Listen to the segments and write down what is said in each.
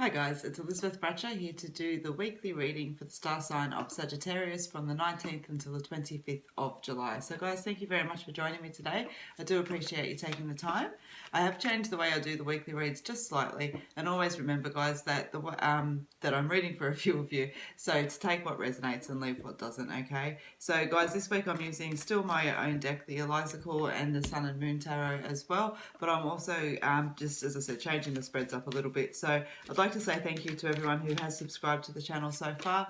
Hi guys, it's Elizabeth Bratcher here to do the weekly reading for the star sign of Sagittarius from the 19th until the 25th of July. So guys, thank you very much for joining me today. I do appreciate you taking the time. I have changed the way I do the weekly reads just slightly, and always remember guys that that I'm reading for a few of you, so to take what resonates and leave what doesn't, okay? So guys, this week I'm using still my own deck, the Elizacle and the Sun and Moon Tarot as well, but I'm also just, as I said, changing the spreads up a little bit. So I'd like to say thank you to everyone who has subscribed to the channel so far.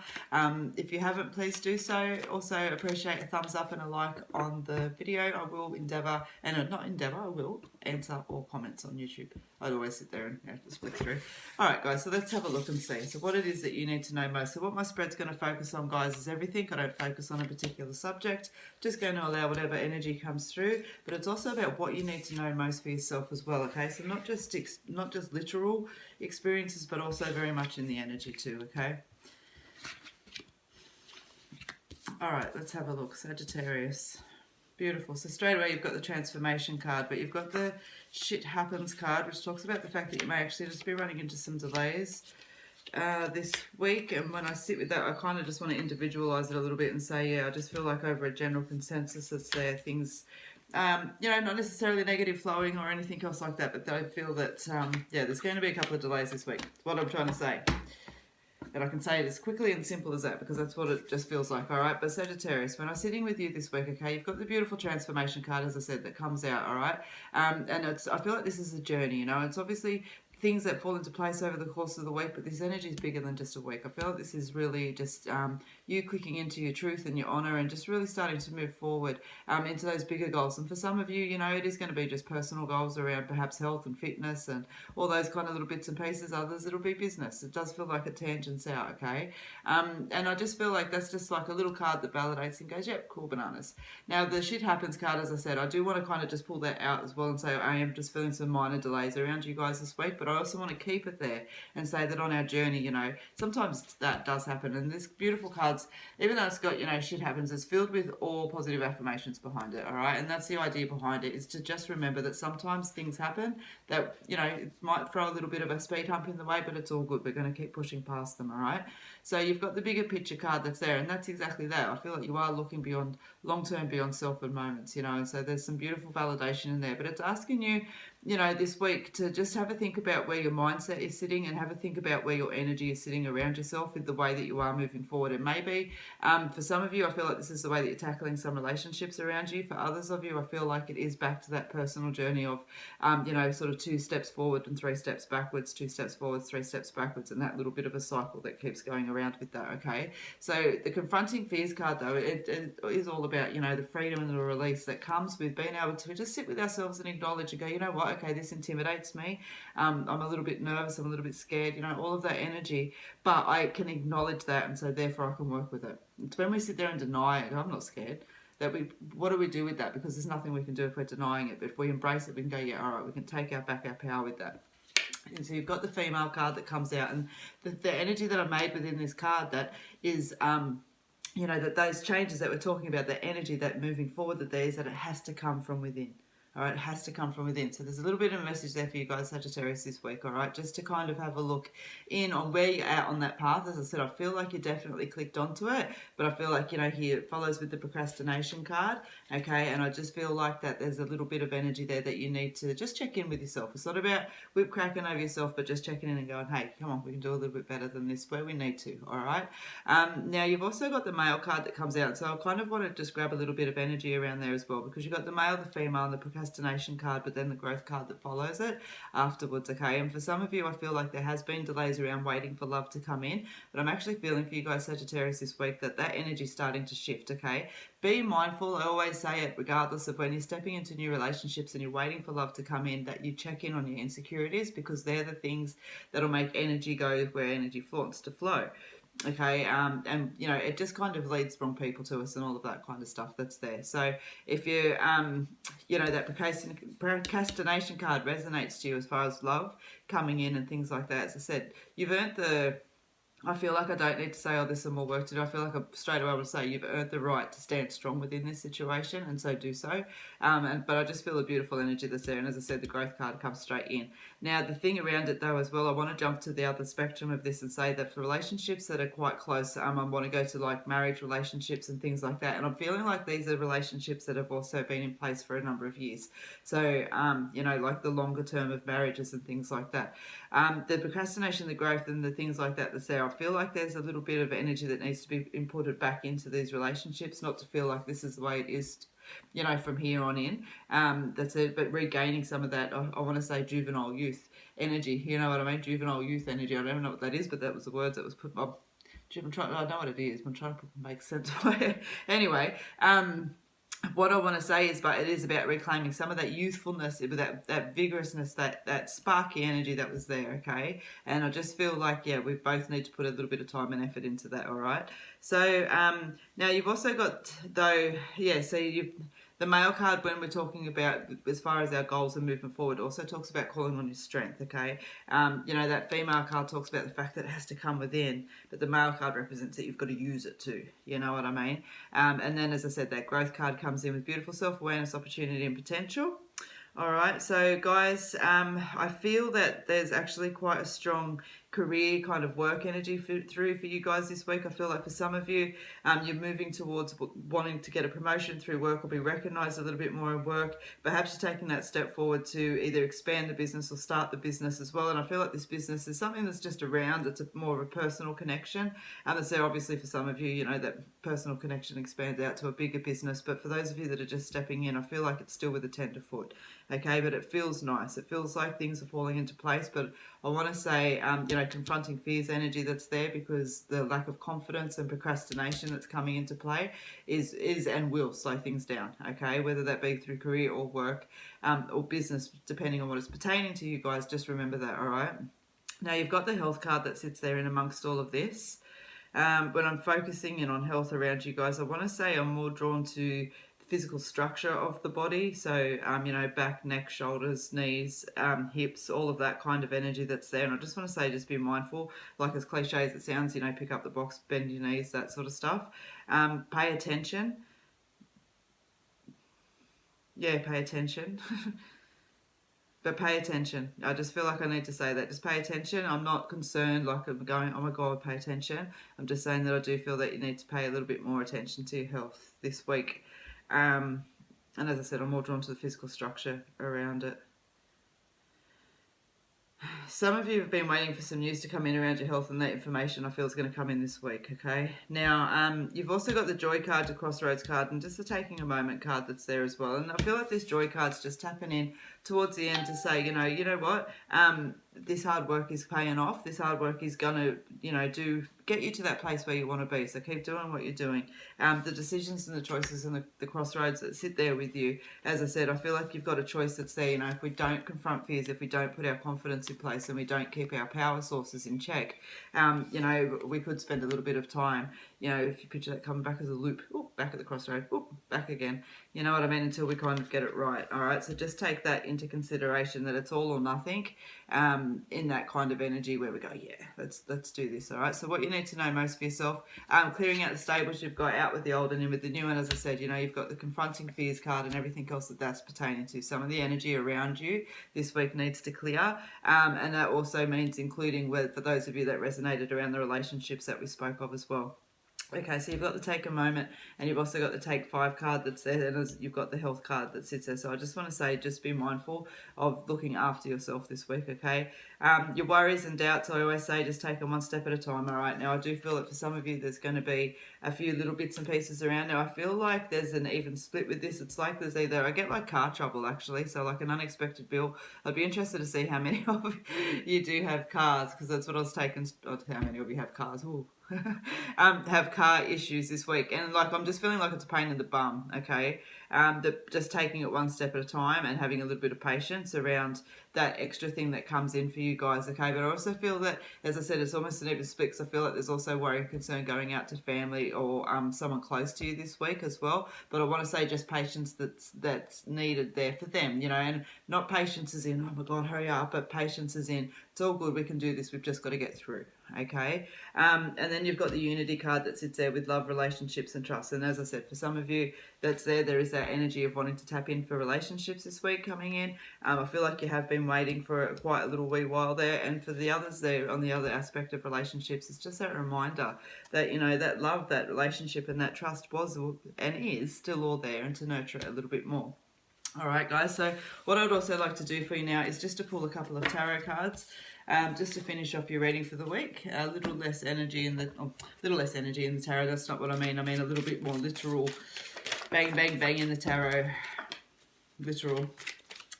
If you haven't, please do so. Also appreciate a thumbs up and a like on the video. I will endeavour, and not endeavour, I will answer all comments on YouTube. I'd always sit there and just flick through. Alright guys, so let's have a look and see. So what it is that you need to know most. So what my spread's going to focus on guys is everything. I don't focus on a particular subject. Just going to allow whatever energy comes through. But it's also about what you need to know most for yourself as well, okay? So not just literal experiences, but also very much in the energy too, okay? Alright, let's have a look. Sagittarius. Beautiful. So straight away you've got the transformation card, but you've got the shit happens card, which talks about the fact that you may actually just be running into some delays this week. And when I sit with that, I kind of just want to individualize it a little bit and say, yeah, I just feel like over a general consensus that's there, things, you know, not necessarily negative flowing or anything else like that, but I feel that, yeah, there's going to be a couple of delays this week. That's what I'm trying to say. And I can say it as quickly and simple as that because that's what it just feels like, all right? But Sagittarius, when I'm sitting with you this week, okay, you've got the beautiful transformation card, as I said, that comes out, all right? And I feel like this is a journey, you know? It's obviously things that fall into place over the course of the week, but this energy is bigger than just a week. I feel like this is really just you clicking into your truth and your honour and just really starting to move forward into those bigger goals. And for some of you, you know, it is going to be just personal goals around perhaps health and fitness and all those kind of little bits and pieces. Others, it'll be business. It does feel like it tangents out, okay? And I just feel like that's just like a little card that validates and goes, yep, cool bananas. Now, the shit happens card, as I said, I do want to kind of just pull that out as well and say I am just feeling some minor delays around you guys this week, but I also want to keep it there and say that on our journey, you know, sometimes that does happen. And this beautiful cards, even though it's got, you know, shit happens, it's filled with all positive affirmations behind it, all right? And that's the idea behind it, is to just remember that sometimes things happen that, you know, it might throw a little bit of a speed hump in the way, but it's all good. We're going to keep pushing past them, all right? So you've got the bigger picture card that's there, and that's exactly that. I feel like you are looking beyond, long-term beyond self and moments, you know, and so there's some beautiful validation in there. But it's asking you, you know, this week to just have a think about where your mindset is sitting and have a think about where your energy is sitting around yourself with the way that you are moving forward. And maybe for some of you, I feel like this is the way that you're tackling some relationships around you. For others of you, I feel like it is back to that personal journey of, you know, sort of 2 steps forward and 3 steps backwards, 2 steps forwards, 3 steps backwards, and that little bit of a cycle that keeps going around with that, okay? So the confronting fears card, though, it is all about, you know, the freedom and the release that comes with being able to just sit with ourselves and acknowledge and go, you know what, okay, this intimidates me. I'm a little bit nervous, I'm a little bit scared, you know, all of that energy, but I can acknowledge that, and so therefore I can work with it. It's when we sit there and deny it, I'm not scared, that what do we do with that? Because there's nothing we can do if we're denying it, but if we embrace it, we can go, yeah, all right, we can take back our power with that. And so you've got the female card that comes out, and the energy that I made within this card that is, you know, that those changes that we're talking about, the energy that moving forward that there is, that it has to come from within. All right, it has to come from within. So there's a little bit of a message there for you guys, Sagittarius, this week, all right? Just to kind of have a look in on where you're at on that path. As I said, I feel like you definitely clicked onto it, but I feel like, you know, here it follows with the procrastination card, okay? And I just feel like that there's a little bit of energy there that you need to just check in with yourself. It's not about whip cracking over yourself, but just checking in and going, hey, come on, we can do a little bit better than this where we need to, all right? Now, you've also got the male card that comes out, so I kind of want to just grab a little bit of energy around there as well, because you've got the male, the female, and the procrastination card, but then the growth card that follows it afterwards, okay? And for some of you, I feel like there has been delays around waiting for love to come in, but I'm actually feeling for you guys, Sagittarius, this week that energy is starting to shift, okay? Be mindful, I always say it, regardless of when you're stepping into new relationships and you're waiting for love to come in, that you check in on your insecurities, because they're the things that'll make energy go where energy wants to flow. Okay, and you know, it just kind of leads wrong people to us and all of that kind of stuff that's there. So if you, you know, that procrastination card resonates to you as far as love coming in and things like that, as I said, you've earned the I feel like I don't need to say, oh, there's some more work to do. I feel like I straight away will say you've earned the right to stand strong within this situation, and so do so. But I just feel a beautiful energy that's there. And as I said, the growth card comes straight in. Now, the thing around it, though, as well, I want to jump to the other spectrum of this and say that for relationships that are quite close, I want to go to like marriage relationships and things like that. And I'm feeling like these are relationships that have also been in place for a number of years. So, like the longer term of marriages and things like that. The procrastination, the growth, and the things like that that's there, I feel like there's a little bit of energy that needs to be inputted back into these relationships, not to feel like this is the way it is, from here on in. That's it. But regaining some of that, I want to say juvenile youth energy. You know what I mean? Juvenile youth energy. I don't know what that is, but that was the words that was put. I know what it is. I'm trying to make sense of it. Anyway, what I want to say is, but it is about reclaiming some of that youthfulness, that vigorousness, that sparky energy that was there, okay? And I just feel like, yeah, we both need to put a little bit of time and effort into that, all right? So now you've also got, though, yeah, so the male card, when we're talking about as far as our goals and moving forward, also talks about calling on your strength, okay? That female card talks about the fact that it has to come within, but the male card represents that you've got to use it too, you know what I mean? And then, as I said, that growth card comes in with beautiful self-awareness, opportunity and potential. All right, so guys, I feel that there's actually quite a strong career kind of work energy through for you guys this week. I feel like for some of you, you're moving towards wanting to get a promotion through work or be recognised a little bit more in work. Perhaps you're taking that step forward to either expand the business or start the business as well. And I feel like this business is something that's just around. It's more of a personal connection. And so obviously for some of you, that personal connection expands out to a bigger business. But for those of you that are just stepping in, I feel like it's still with a tenderfoot. Okay, but it feels nice. It feels like things are falling into place. But I want to say, confronting fears energy that's there, because the lack of confidence and procrastination that's coming into play is and will slow things down. Okay, whether that be through career or work or business, depending on what it's pertaining to you guys. Just remember that. All right. Now you've got the health card that sits there in amongst all of this. When I'm focusing in on health around you guys, I want to say I'm more drawn to physical structure of the body. So, back, neck, shoulders, knees, hips, all of that kind of energy that's there. And I just want to say, just be mindful, like as cliche as it sounds, pick up the box, bend your knees, that sort of stuff. Pay attention. Yeah, pay attention. But pay attention. I just feel like I need to say that. Just pay attention. I'm not concerned like I'm going, oh my God, pay attention. I'm just saying that I do feel that you need to pay a little bit more attention to your health this week. And as I said, I'm more drawn to the physical structure around it. Some of you have been waiting for some news to come in around your health, and that information I feel is going to come in this week, okay? Now, you've also got the Joy card, the Crossroads card, and just the Taking a Moment card that's there as well. And I feel like this Joy card's just tapping in towards the end to say, you know what? This hard work is paying off. This hard work is going to, get you to that place where you want to be. So keep doing what you're doing. The decisions and the choices and the crossroads that sit there with you. As I said, I feel like you've got a choice that's there. If we don't confront fears, if we don't put our confidence in place and we don't keep our power sources in check, we could spend a little bit of time, if you picture that coming back as a loop, back at the crossroad, back again. You know what I mean? Until we kind of get it right. All right. So just take that into consideration, that it's all or nothing in that kind of energy where we go, yeah, let's do this. All right. So what you need to know most for yourself, clearing out the stables you've got, out with the old and in with the new. And as I said, you've got the confronting fears card and everything else that's pertaining to. Some of the energy around you this week needs to clear. And that also means including for those of you that resonated around the relationships that we spoke of as well. Okay, so you've got the Take a Moment, and you've also got the Take 5 card that's there, and you've got the Health card that sits there. So I just want to say, just be mindful of looking after yourself this week, okay? Your worries and doubts, I always say, just take them one step at a time, all right? Now, I do feel that for some of you, there's going to be a few little bits and pieces around. Now, I feel like there's an even split with this. It's like there's either, I get like car trouble, actually, so like an unexpected bill. I'd be interested to see how many of you do have cars, because that's what I was taking, how many of you have cars? Ooh. Have car issues this week, and like I'm just feeling like it's a pain in the bum, okay? that just taking it one step at a time and having a little bit of patience around that extra thing that comes in for you guys, okay? But I also feel that, as I said, it's almost an even split, because I feel like there's also worry and concern going out to family or someone close to you this week as well. But I want to say just patience that's needed there for them, you know, and not patience as in, oh my God, hurry up, but patience as in, it's all good, we can do this, we've just got to get through, okay? And then you've got the Unity card that sits there with love, relationships and trust. And as I said, for some of you that's there is that energy of wanting to tap in for relationships this week coming in. I feel like you have been waiting for quite a little wee while there. And for the others there on the other aspect of relationships, it's just that reminder that, you know, that love, that relationship and that trust was and is still all there, and to nurture it a little bit more. All right, guys, so what I would also like to do for you now is just to pull a couple of tarot cards, just to finish off your reading for the week. A little less energy in the tarot. That's not what I mean. I mean a little bit more literal, bang, bang, bang in the tarot. Literal.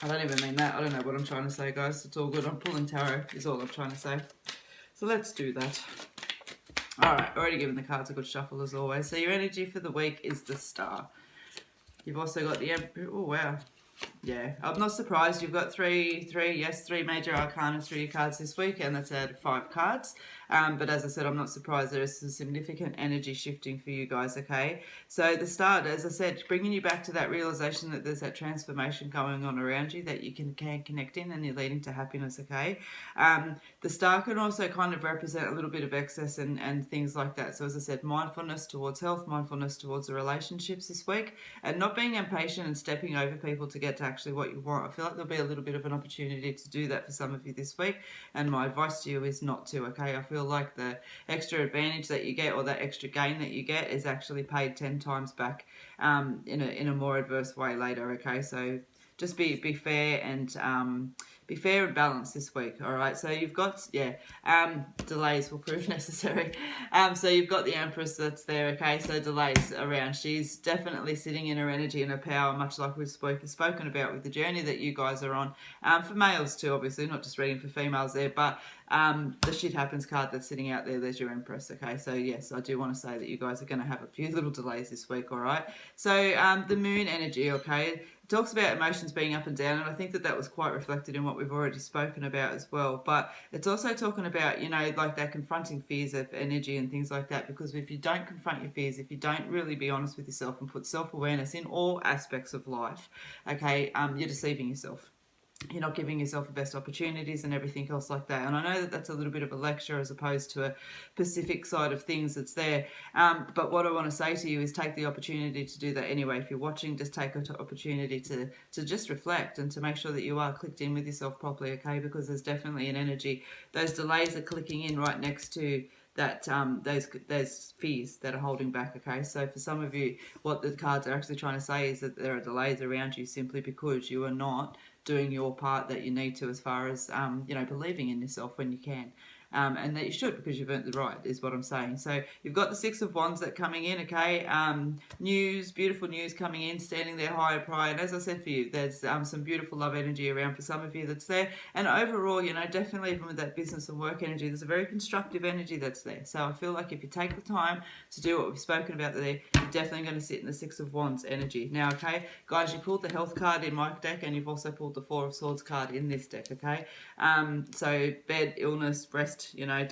I don't even mean that. I don't know what I'm trying to say, guys. It's all good. I'm pulling tarot is all I'm trying to say. So let's do that. All right, already given the cards a good shuffle as always. So your energy for the week is the Star. You've also got the Emperor. Oh, wow. Yeah, I'm not surprised. You've got three major arcana through your cards this week, and that's out of 5 cards. But as I said, I'm not surprised. There is some significant energy shifting for you guys, okay? So the Star, as I said, bringing you back to that realization that there's that transformation going on around you that you can connect in, and you're leading to happiness, okay? The Star can also kind of represent a little bit of excess and things like that. So as I said, mindfulness towards health, mindfulness towards the relationships this week, and not being impatient and stepping over people to get to actually what you want. I feel like there'll be a little bit of an opportunity to do that for some of you this week, and my advice to you is not to, okay? I feel like the extra advantage that you get, or that extra gain that you get, is actually paid 10 times back in a more adverse way later, okay? So just be fair and be fair and balanced this week, all right? So you've got, delays will prove necessary. So you've got the Empress that's there, okay? So delays around. She's definitely sitting in her energy and her power, much like we've spoken about with the journey that you guys are on. For males too, obviously, not just reading for females there, but the Shit Happens card that's sitting out there, there's your Empress, okay? So yes, I do want to say that you guys are going to have a few little delays this week, all right? So the Moon energy, okay? Talks about emotions being up and down, and I think that was quite reflected in what we've already spoken about as well. But it's also talking about, you know, like that confronting fears of energy and things like that, because if you don't confront your fears, if you don't really be honest with yourself and put self-awareness in all aspects of life, okay, you're deceiving yourself. You're not giving yourself the best opportunities and everything else like that. And I know that that's a little bit of a lecture as opposed to a specific side of things that's there. But what I want to say to you is take the opportunity to do that anyway. If you're watching, just take an opportunity to just reflect and to make sure that you are clicked in with yourself properly, okay? Because there's definitely an energy. Those delays are clicking in right next to that those fears that are holding back, okay? So for some of you, what the cards are actually trying to say is that there are delays around you simply because you are not doing your part that you need to, as far as believing in yourself when you can, and that you should, because you've earned the right, is what I'm saying. So you've got the Six of Wands that coming in, okay? News, beautiful news coming in, standing there high and pride. And as I said for you, there's some beautiful love energy around for some of you that's there. And overall, you know, definitely even with that business and work energy, there's a very constructive energy that's there. So I feel like if you take the time to do what we've spoken about there, you're definitely going to sit in the Six of Wands energy. Now, okay, guys, you pulled the Health card in my deck, and you've also pulled the Four of Swords card in this deck, okay? So bed, illness, rest, you know,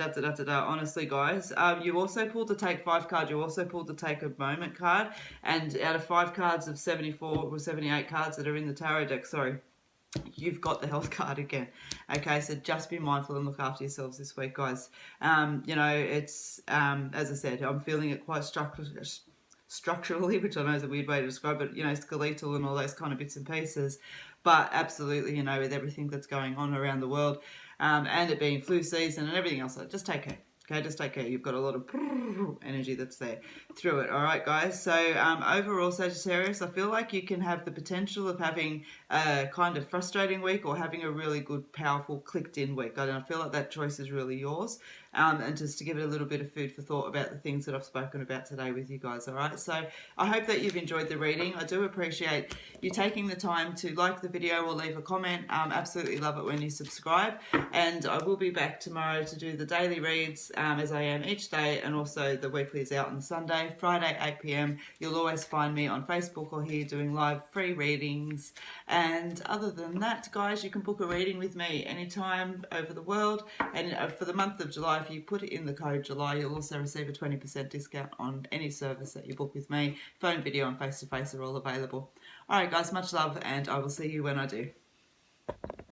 honestly, guys, you also pulled the Take 5 card. You also pulled the Take a Moment card, and out of 5 cards of 74 or 78 cards that are in the tarot deck, you've got the Health card again. Okay, so just be mindful and look after yourselves this week, guys. You know, it's as I said, I'm feeling it quite structurally, which I know is a weird way to describe it, you know, skeletal and all those kind of bits and pieces. But absolutely, you know, with everything that's going on around the world, and it being flu season and everything else, just take care. Okay, just take care. You've got a lot of energy that's there through it. All right, guys. So overall, Sagittarius, I feel like you can have the potential of having a kind of frustrating week or having a really good, powerful, clicked-in week. I feel like that choice is really yours. And just to give it a little bit of food for thought about the things that I've spoken about today with you guys, all right? So I hope that you've enjoyed the reading. I do appreciate you taking the time to like the video or leave a comment. Absolutely love it when you subscribe. And I will be back tomorrow to do the daily reads as I am each day, and also the weekly is out on Sunday. Friday 8 p.m. You'll always find me on Facebook or here doing live free readings. And other than that, guys, you can book a reading with me anytime over the world. And for the month of July, if you put in the code July, you'll also receive a 20% discount on any service that you book with me. Phone, video, and face-to-face are all available. All right, guys, much love, and I will see you when I do.